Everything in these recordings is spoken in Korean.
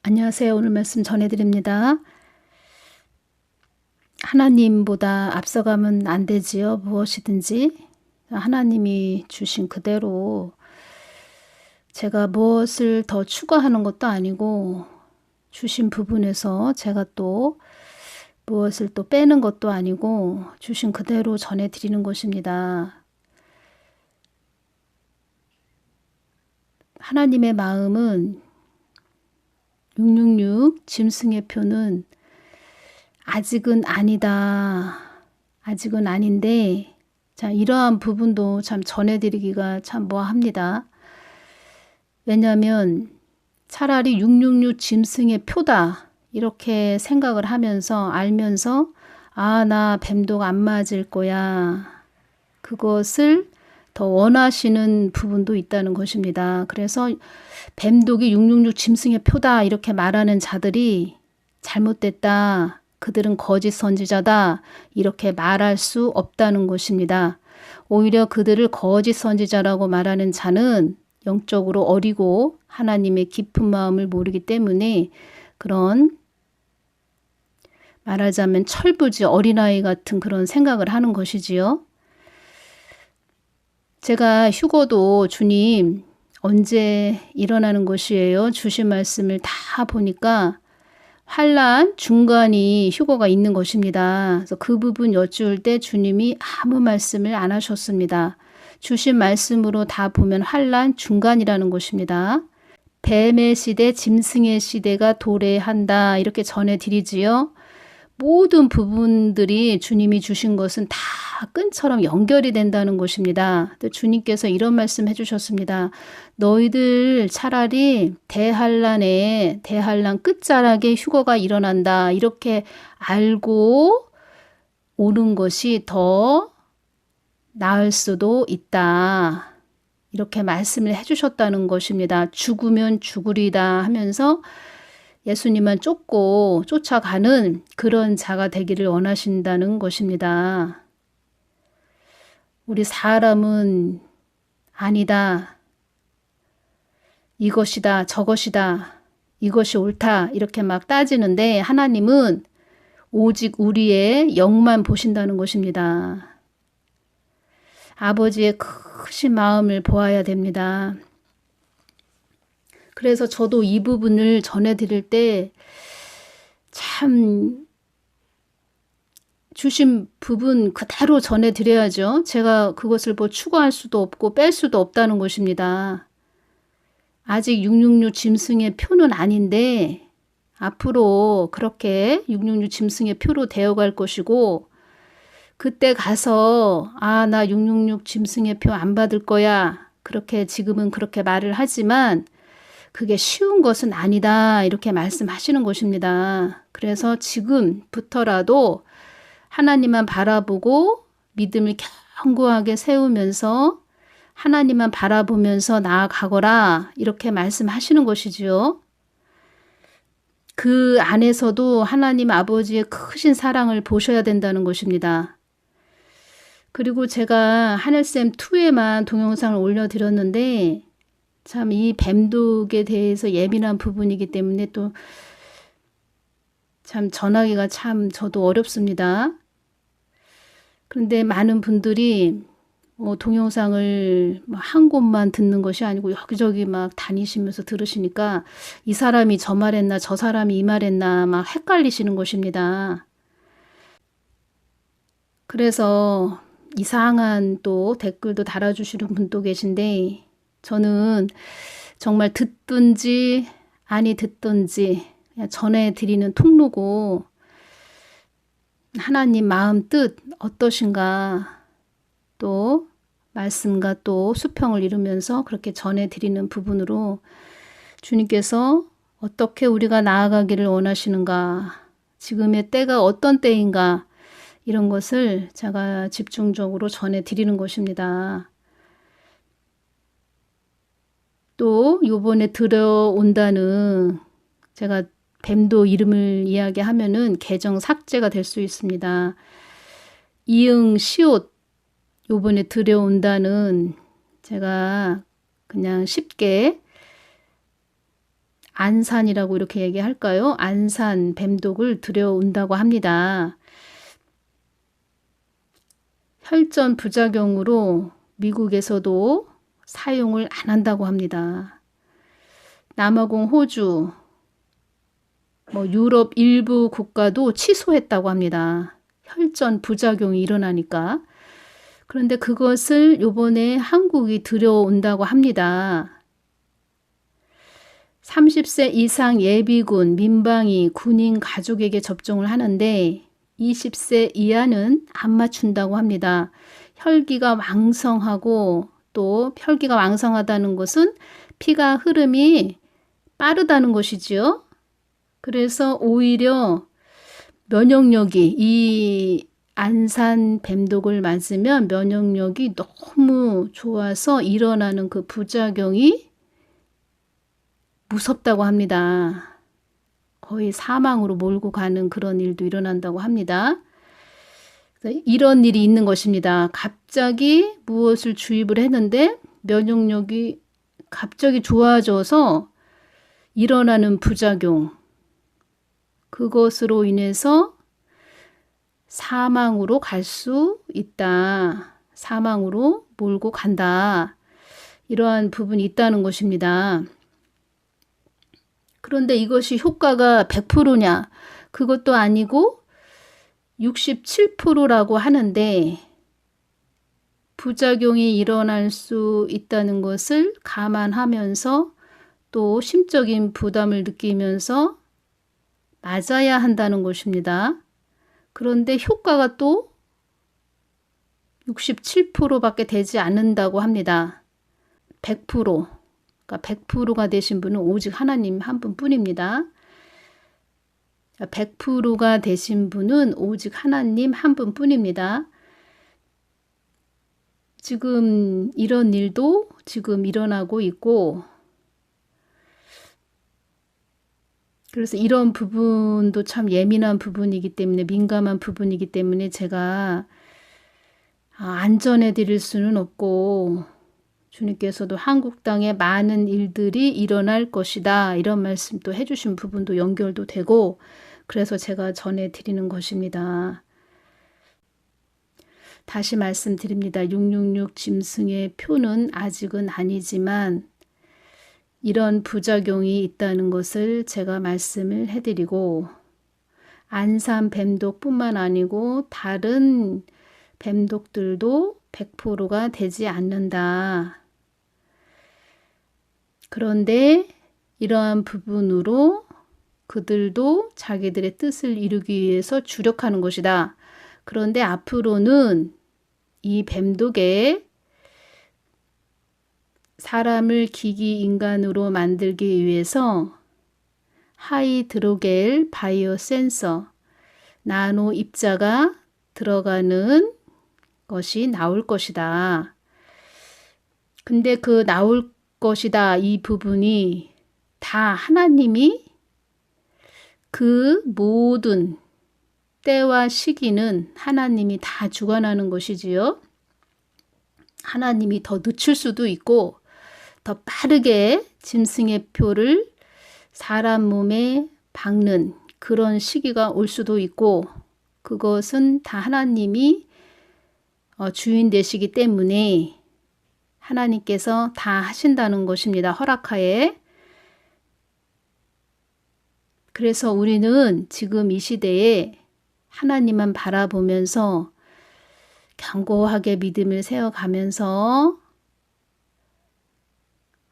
안녕하세요. 오늘 말씀 전해드립니다. 하나님보다 앞서가면 안 되지요. 무엇이든지 하나님이 주신 그대로 제가 무엇을 더 추가하는 것도 아니고 주신 부분에서 제가 또 무엇을 또 빼는 것도 아니고 주신 그대로 전해드리는 것입니다. 하나님의 마음은 666 짐승의 표는 아직은 아니다. 아직은 아닌데, 자, 이러한 부분도 참 전해드리기가 참 뭐합니다. 왜냐하면 차라리 666 짐승의 표다. 이렇게 생각을 하면서 알면서 나 뱀독 안 맞을 거야. 그것을 더 원하시는 부분도 있다는 것입니다. 그래서 뱀독이 666 짐승의 표다. 이렇게 말하는 자들이 잘못됐다. 그들은 거짓 선지자다. 이렇게 말할 수 없다는 것입니다. 오히려 그들을 거짓 선지자라고 말하는 자는 영적으로 어리고 하나님의 깊은 마음을 모르기 때문에 그런 말하자면 철부지 어린아이 같은 그런 생각을 하는 것이지요. 제가 휴거도 주님 언제 일어나는 것이에요? 주신 말씀을 다 보니까 환란 중간이 휴거가 있는 것입니다. 그래서 그 부분 여쭈을 때 주님이 아무 말씀을 안 하셨습니다. 주신 말씀으로 다 보면 환란 중간이라는 것입니다. 뱀의 시대, 짐승의 시대가 도래한다 이렇게 전해드리지요. 모든 부분들이 주님이 주신 것은 다 끈처럼 연결이 된다는 것입니다. 주님께서 이런 말씀 해주셨습니다. 너희들 차라리 대환란 끝자락에 휴거가 일어난다. 이렇게 알고 오는 것이 더 나을 수도 있다. 이렇게 말씀을 해주셨다는 것입니다. 죽으면 죽으리다 하면서 예수님만 쫓고 쫓아가는 그런 자가 되기를 원하신다는 것입니다. 우리 사람은 아니다. 이것이다. 저것이다. 이것이 옳다. 이렇게 막 따지는데 하나님은 오직 우리의 영만 보신다는 것입니다. 아버지의 크신 마음을 보아야 됩니다. 그래서 저도 이 부분을 전해드릴 때 참 주신 부분 그대로 전해드려야죠. 제가 그것을 뭐 추가할 수도 없고 뺄 수도 없다는 것입니다. 아직 666 짐승의 표는 아닌데 앞으로 그렇게 666 짐승의 표로 되어갈 것이고 그때 가서 나 666 짐승의 표 안 받을 거야. 그렇게 지금은 그렇게 말을 하지만 그게 쉬운 것은 아니다. 이렇게 말씀하시는 것입니다. 그래서 지금부터라도 하나님만 바라보고 믿음을 견고하게 세우면서 하나님만 바라보면서 나아가거라. 이렇게 말씀하시는 것이지요. 그 안에서도 하나님 아버지의 크신 사랑을 보셔야 된다는 것입니다. 그리고 제가 하늘쌤2에만 동영상을 올려드렸는데 참 이 뱀독에 대해서 예민한 부분이기 때문에 또 참 전하기가 참 저도 어렵습니다. 그런데 많은 분들이 동영상을 한 곳만 듣는 것이 아니고 여기저기 막 다니시면서 들으시니까 이 사람이 저 말했나 저 사람이 이 말했나 막 헷갈리시는 것입니다. 그래서 이상한 또 댓글도 달아주시는 분도 계신데 저는 정말 듣든지 아니 듣든지 그냥 전해드리는 통로고 하나님 마음 뜻 어떠신가 또 말씀과 또 수평을 이루면서 그렇게 전해드리는 부분으로 주님께서 어떻게 우리가 나아가기를 원하시는가 지금의 때가 어떤 때인가 이런 것을 제가 집중적으로 전해드리는 것입니다. 또 요번에 들어온다는 제가 뱀도 이름을 이야기하면은 계정 삭제가 될 수 있습니다. 이응 시옷 요번에 들여온다는 제가 그냥 쉽게 안산이라고 이렇게 얘기할까요? 안산 뱀독을 들여온다고 합니다. 혈전 부작용으로 미국에서도 사용을 안 한다고 합니다. 남아공, 호주, 유럽 일부 국가도 취소했다고 합니다. 혈전 부작용이 일어나니까. 그런데 그것을 요번에 한국이 들여온다고 합니다. 30세 이상 예비군, 민방위, 군인 가족에게 접종을 하는데 20세 이하는 안 맞춘다고 합니다. 혈기가 왕성하고 또 혈기가 왕성하다는 것은 피가 흐름이 빠르다는 것이지요. 그래서 오히려 면역력이 이 안산 뱀독을 맞으면 면역력이 너무 좋아서 일어나는 그 부작용이 무섭다고 합니다. 거의 사망으로 몰고 가는 그런 일도 일어난다고 합니다. 이런 일이 있는 것입니다. 갑자기 무엇을 주입을 했는데 면역력이 갑자기 좋아져서 일어나는 부작용, 그것으로 인해서 사망으로 갈 수 있다. 사망으로 몰고 간다. 이러한 부분이 있다는 것입니다. 그런데 이것이 효과가 100%냐? 그것도 아니고 67%라고 하는데 부작용이 일어날 수 있다는 것을 감안하면서 또 심적인 부담을 느끼면서 맞아야 한다는 것입니다. 그런데 효과가 또 67%밖에 되지 않는다고 합니다. 100%. 그러니까 100%가 되신 분은 오직 하나님 한 분뿐입니다. 100%가 되신 분은 오직 하나님 한 분뿐입니다. 지금 이런 일도 지금 일어나고 있고, 그래서 이런 부분도 참 예민한 부분이기 때문에, 민감한 부분이기 때문에 제가 안전해 드릴 수는 없고, 주님께서도 한국 땅에 많은 일들이 일어날 것이다, 이런 말씀도 해주신 부분도 연결도 되고, 그래서 제가 전해 드리는 것입니다. 다시 말씀드립니다. 666 짐승의 표는 아직은 아니지만 이런 부작용이 있다는 것을 제가 말씀을 해드리고, 안산 뱀독뿐만 아니고 다른 뱀독들도 100%가 되지 않는다. 그런데 이러한 부분으로 그들도 자기들의 뜻을 이루기 위해서 주력하는 것이다. 그런데 앞으로는 이 뱀독에 사람을 기기 인간으로 만들기 위해서 하이드로겔 바이오 센서, 나노 입자가 들어가는 것이 나올 것이다. 근데 그 나올 것이다, 이 부분이 다 하나님이 그 모든 때와 시기는 하나님이 다 주관하는 것이지요. 하나님이 더 늦출 수도 있고 더 빠르게 짐승의 표를 사람 몸에 박는 그런 시기가 올 수도 있고, 그것은 다 하나님이 주인 되시기 때문에 하나님께서 다 하신다는 것입니다. 허락하에. 그래서 우리는 지금 이 시대에 하나님만 바라보면서 견고하게 믿음을 세워가면서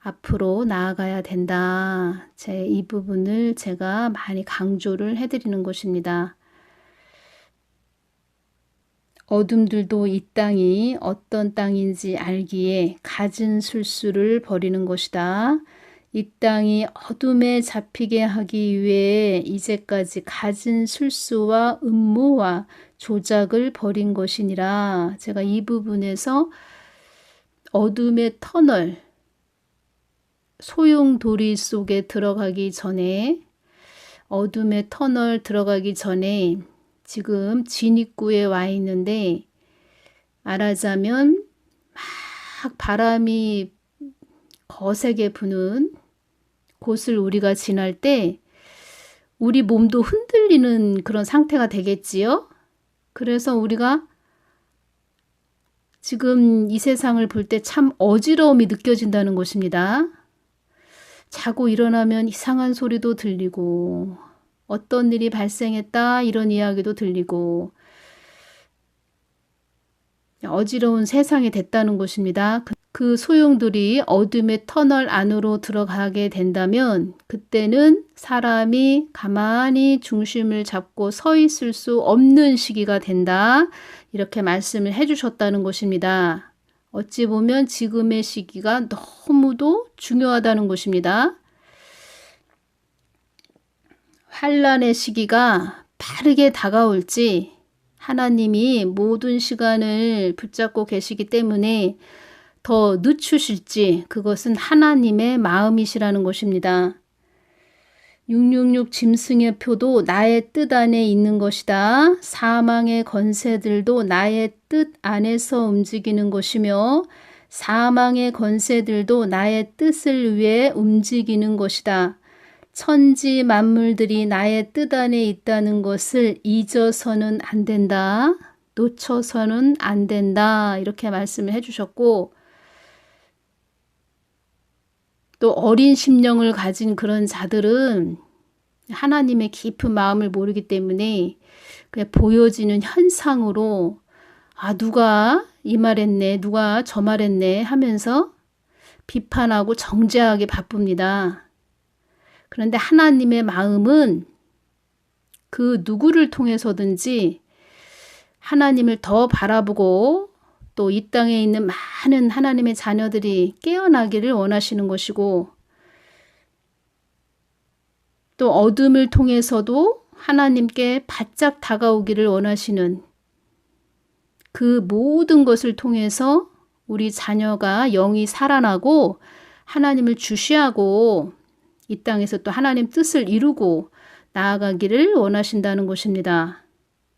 앞으로 나아가야 된다. 이 부분을 제가 많이 강조를 해드리는 것입니다. 어둠들도 이 땅이 어떤 땅인지 알기에 갖은 술수를 버리는 것이다. 이 땅이 어둠에 잡히게 하기 위해 이제까지 갖은 술수와 음모와 조작을 벌인 것이니라. 제가 이 부분에서 어둠의 터널, 소용돌이 속에 들어가기 전에, 어둠의 터널 들어가기 전에 지금 진입구에 와 있는데, 말하자면 막 바람이 거세게 부는 곳을 우리가 지날 때 우리 몸도 흔들리는 그런 상태가 되겠지요. 그래서 우리가 지금 이 세상을 볼 때 참 어지러움이 느껴진다는 것입니다. 자고 일어나면 이상한 소리도 들리고 어떤 일이 발생했다 이런 이야기도 들리고 어지러운 세상이 됐다는 것입니다. 그 소용돌이 어둠의 터널 안으로 들어가게 된다면 그때는 사람이 가만히 중심을 잡고 서 있을 수 없는 시기가 된다. 이렇게 말씀을 해주셨다는 것입니다. 어찌 보면 지금의 시기가 너무도 중요하다는 것입니다. 환란의 시기가 빠르게 다가올지 하나님이 모든 시간을 붙잡고 계시기 때문에 더 늦추실지 그것은 하나님의 마음이시라는 것입니다. 666 짐승의 표도 나의 뜻 안에 있는 것이다. 사망의 권세들도 나의 뜻 안에서 움직이는 것이며 사망의 권세들도 나의 뜻을 위해 움직이는 것이다. 천지 만물들이 나의 뜻 안에 있다는 것을 잊어서는 안 된다. 놓쳐서는 안 된다. 이렇게 말씀을 해주셨고 또 어린 심령을 가진 그런 자들은 하나님의 깊은 마음을 모르기 때문에 그냥 보여지는 현상으로 누가 이 말했네, 누가 저 말했네 하면서 비판하고 정죄하기 바쁩니다. 그런데 하나님의 마음은 그 누구를 통해서든지 하나님을 더 바라보고 또 이 땅에 있는 많은 하나님의 자녀들이 깨어나기를 원하시는 것이고 또 어둠을 통해서도 하나님께 바짝 다가오기를 원하시는 그 모든 것을 통해서 우리 자녀가 영이 살아나고 하나님을 주시하고 이 땅에서 또 하나님 뜻을 이루고 나아가기를 원하신다는 것입니다.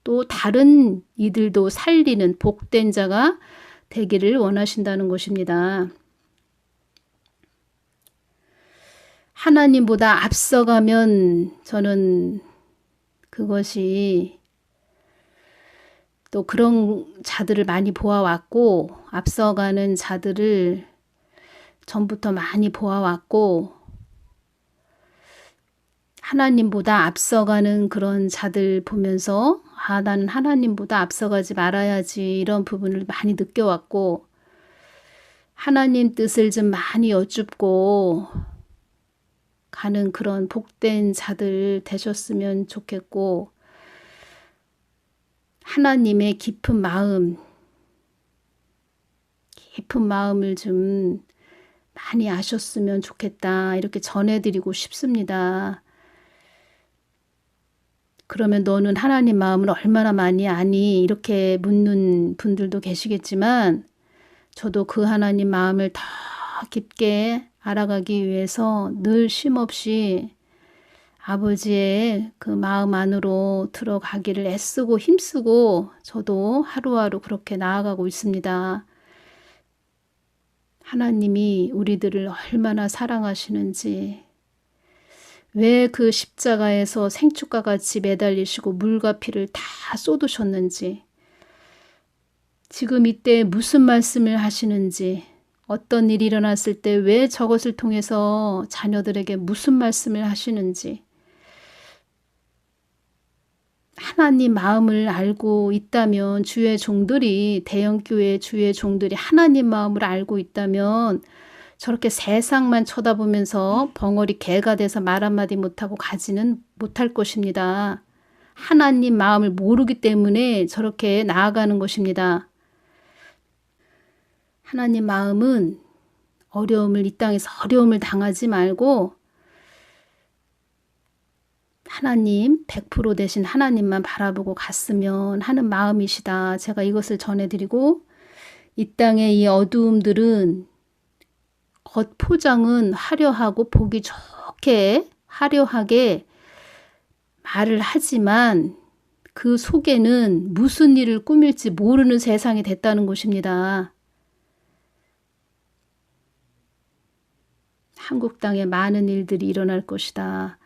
또 다른 이들도 살리는 복된 자가 되기를 원하신다는 것입니다. 하나님보다 앞서가면 저는 그것이 또 그런 자들을 많이 보아왔고 앞서가는 자들을 전부터 많이 보아왔고 하나님보다 앞서가는 그런 자들 보면서 나는 하나님보다 앞서가지 말아야지 이런 부분을 많이 느껴왔고 하나님 뜻을 좀 많이 여쭙고 가는 그런 복된 자들 되셨으면 좋겠고 하나님의 깊은 마음을 좀 많이 아셨으면 좋겠다 이렇게 전해드리고 싶습니다. 그러면 너는 하나님 마음을 얼마나 많이 아니? 이렇게 묻는 분들도 계시겠지만 저도 그 하나님 마음을 더 깊게 알아가기 위해서 늘 쉼없이 아버지의 그 마음 안으로 들어가기를 애쓰고 힘쓰고 저도 하루하루 그렇게 나아가고 있습니다. 하나님이 우리들을 얼마나 사랑하시는지 왜 그 십자가에서 생축과 같이 매달리시고 물과 피를 다 쏟으셨는지 지금 이때 무슨 말씀을 하시는지 어떤 일이 일어났을 때 왜 저것을 통해서 자녀들에게 무슨 말씀을 하시는지 하나님 마음을 알고 있다면 주의 종들이 대형교회 주의 종들이 하나님 마음을 알고 있다면 저렇게 세상만 쳐다보면서 벙어리 개가 돼서 말 한마디 못하고 가지는 못할 것입니다. 하나님 마음을 모르기 때문에 저렇게 나아가는 것입니다. 하나님 마음은 이 땅에서 어려움을 당하지 말고 하나님 100% 되신 하나님만 바라보고 갔으면 하는 마음이시다. 제가 이것을 전해드리고 이 땅의 이 어두움들은 겉 포장은 화려하고 보기 좋게 화려하게 말을 하지만 그 속에는 무슨 일을 꾸밀지 모르는 세상이 됐다는 것입니다. 한국 땅에 많은 일들이 일어날 것이다.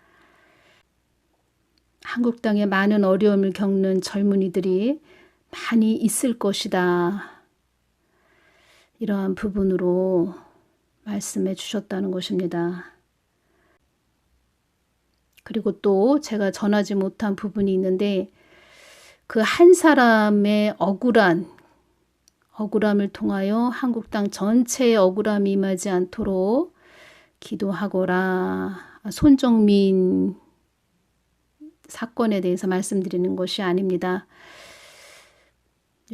한국 땅에 많은 어려움을 겪는 젊은이들이 많이 있을 것이다. 이러한 부분으로 말씀해 주셨다는 것입니다. 그리고 또 제가 전하지 못한 부분이 있는데 그 한 사람의 억울함을 통하여 한국 땅 전체의 억울함이 임하지 않도록 기도하거라. 손정민 사건에 대해서 말씀드리는 것이 아닙니다.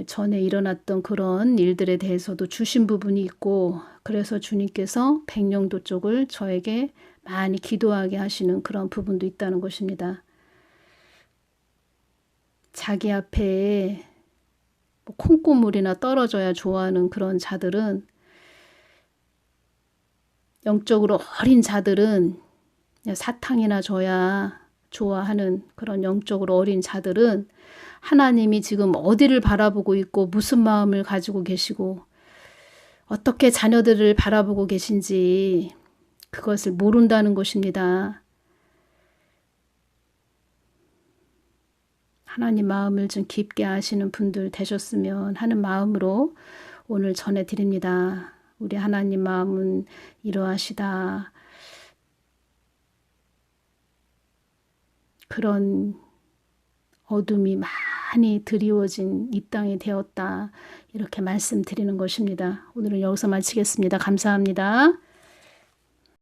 전에 일어났던 그런 일들에 대해서도 주신 부분이 있고 그래서 주님께서 백령도 쪽을 저에게 많이 기도하게 하시는 그런 부분도 있다는 것입니다. 자기 앞에 콩고물이나 떨어져야 좋아하는 그런 자들은 영적으로 어린 자들은 사탕이나 줘야 좋아하는 그런 영적으로 어린 자들은 하나님이 지금 어디를 바라보고 있고 무슨 마음을 가지고 계시고 어떻게 자녀들을 바라보고 계신지 그것을 모른다는 것입니다. 하나님 마음을 좀 깊게 아시는 분들 되셨으면 하는 마음으로 오늘 전해드립니다. 우리 하나님 마음은 이러하시다. 그런 어둠이 많이 드리워진 이 땅이 되었다. 이렇게 말씀드리는 것입니다. 오늘은 여기서 마치겠습니다. 감사합니다.